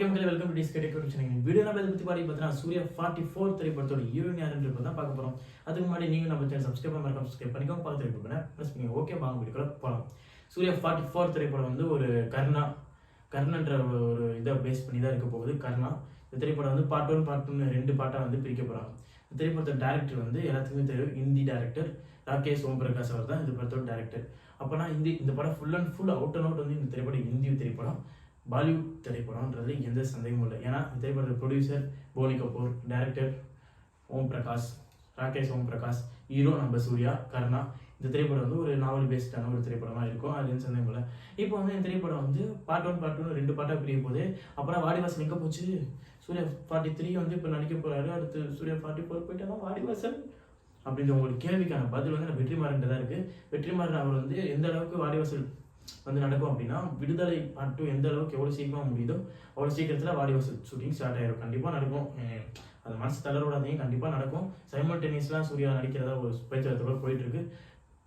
Okay மக்களே, welcome to this category channel. Video நம்ம இதை பற்றி பார்த்தீங்கன்னா சூர்யா 44 திரைப்படத்தோட ஹீரோயின் யாருன்றது தான் பார்க்க போகிறோம். அதுக்கு முன்னாடி நீங்கள் நம்ம சேனல் சப்ஸ்கிரைப் பண்ண சப்ஸ்கிரைப் பண்ணிக்கோங்க, பார்த்து திரைப்படம் ப்ளஸ் நீங்கள் ஓகே வாங்க வீடியோக்குள்ள போகலாம். சூர்யா 44 திரைப்படம் வந்து ஒரு கர்ணன்ற ஒரு இதை பேஸ் பண்ணி தான் இருக்க போகுது. கர்ணா இந்த திரைப்படம் வந்து பார்ட் 1 பார்ட் 2 2 பார்ட்டாக வந்து பிரிக்க போகிறாங்க. இந்த திரைப்படத்தோட டேரக்டர் வந்து எல்லாத்துக்குமே தெரியும், ஹிந்தி டேரக்டர் ராகேஷ் ஓம்பிரகாஷ் அவர் தான் இந்த படத்தோட டேரக்டர். அப்போனா இந்த படம் full and full out and out வந்து இந்த திரைப்படம் ஹிந்தி திரைப்படம், பாலிவுட் திரைப்படம்ன்றது எந்த சந்தேகமும் இல்லை. ஏன்னா இந்த திரைப்படத்தோட producer Boney Kapoor, director Rakesh Om Prakash, hero நம்ம சூர்யா. கர்ணா இந்த திரைப்படம் வந்து ஒரு நாவல் பேஸ்டான ஒரு திரைப்படமாக இருக்கும், அது எந்த சந்தேகம் இல்லை. இப்போ வந்து இந்த திரைப்படம் வந்து பார்ட் 1 பார்ட் 2 2 பார்ட்டாக பிரிய போது. அப்புறம் வாடிவாசல் எங்கே போச்சு? சூர்யா 43 வந்து இப்போ நடிக்க போகிறாரு, அடுத்து சூர்யா 44 போயிட்டாங்க வாடிவாசல் அப்படின்ற ஒரு கேள்விக்கான பதில் வந்து வெற்றிமாறன் தான் இருக்குது. வெற்றிமாறன் அவர் வந்து எந்த அளவுக்கு வாடிவாசல் வந்து நடக்கும் அப்படின்னா, விடுதலை பார்ட் 2 எந்த அளவுக்கு எவ்வளோ சீக்கிரமாக முடியுதோ அவ்வளோ சீக்கிரத்தில் வாடிவாசல் ஷூட்டிங் ஸ்டார்ட் ஆகிடும். கண்டிப்பாக நடக்கும், அது மனசு தளரோடாதையும் கண்டிப்பாக நடக்கும். சைமல்டேனியஸ்லாம் சூர்யா நடிக்கிறதா ஒரு பேச்சுவார்த்தை போயிட்டுருக்கு.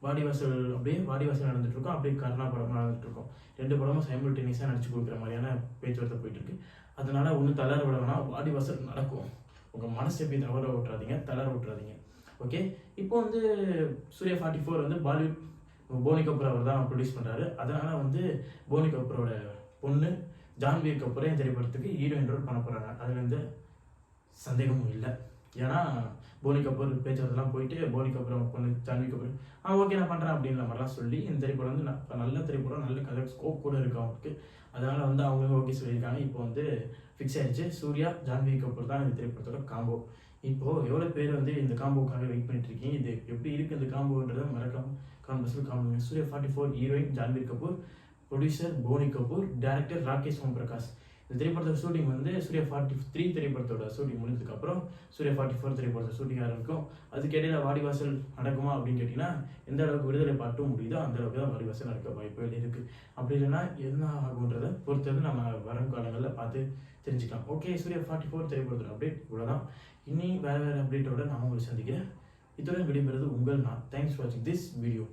வாடிவாசல் நடந்துட்டு இருக்கும், அப்படியே கர்ணா படமாக நடந்துட்டு இருக்கும். 2 படமும் சைமல்டேனியஸாக நடிச்சு கொடுக்குற மாதிரியான பேச்சுவார்த்தை போயிட்டுருக்கு. அதனால ஒன்றும் தளர விடணும்னா வாடிவாசல் நடக்கும். உங்கள் மனசு எப்படி தவற விட்டுறாதீங்க, தளர விட்டுறாதீங்க. ஓகே, இப்போ வந்து சூர்யா 44 வந்து பாலிவுட் போனி கபூர் அவர் தான் ப்ரொடியூஸ் பண்ணுறாரு. அதனால் வந்து போனி கபூரோட பொண்ணு ஜான்வீர் கபூரை இந்த திரைப்படத்துக்கு ஹீரோயின் ரோல் பண்ண போகிறாங்க. அதில் வந்து சந்தேகமும் இல்லை. ஏன்னா போனி கபூர் பேச்சுவார்த்தைலாம் போயிட்டு போனி கபூர் அவங்க பொண்ணு ஜான்வி கபூர் ஓகே நான் பண்ணுறேன் அப்படின்ற மாதிரிலாம் சொல்லி இந்த திரைப்படம் வந்து நல்ல திரைப்படம், நல்ல கதை ஸ்கோப் கூட இருக்குது அவங்களுக்கு. அதனால் வந்து அவங்க ஓகே சொல்லியிருக்காங்க. இப்போ வந்து ஃபிக்ஸ் ஆயிடுச்சு, சூர்யா ஜான்வி கபூர் தான் இந்த திரைப்படத்தோட காம்போ. இப்போது எவ்வளோ பேர் வந்து இந்த காம்போக்காக வெயிட் பண்ணிட்டு இருக்கீங்க, இது எப்படி இருக்குது இந்த காம்போன்றதை மறக்காம காம்பஸில் combo. Surya 44 heroine Janhvi Kapoor, producer Boney Kapoor, director Rakesh Om Prakash. இந்த திரைப்படத்தோட ஷூட்டிங் வந்து சூர்யா 43 திரைப்படத்தோட ஷூட்டிங் முடிஞ்சதுக்கப்புறம் சூர்யா 44 திரைப்படத்தோட ஷூட்டிங் ஆரம்பிக்கும். அதுக்கு இடையில வாடிவாசல் நடக்குமா அப்படின்னு கேட்டிங்கன்னா, எந்த அளவுக்கு விடுதலை பாட்டும் முடியுதோ அந்த அளவுக்கு தான் வாடிவாசல் நடக்க வாய்ப்புகள் இருக்குது. அப்படி இல்லைன்னா என்ன ஆகுன்றதை பொறுத்தது நம்ம வரும் காலங்களில் பார்த்து தெரிஞ்சுக்கலாம். ஓகே, சூர்யா 44 திரைப்படத்தோட அப்டேட் இவ்வளோதான். இனி வேறு அப்டேட்டோட நான் உங்களை சந்திக்கிறேன். இத்துடன் விடைபெறுவது உங்கள் நான். தேங்க்ஸ் ஃபார் வாட்சிங் திஸ் வீடியோ.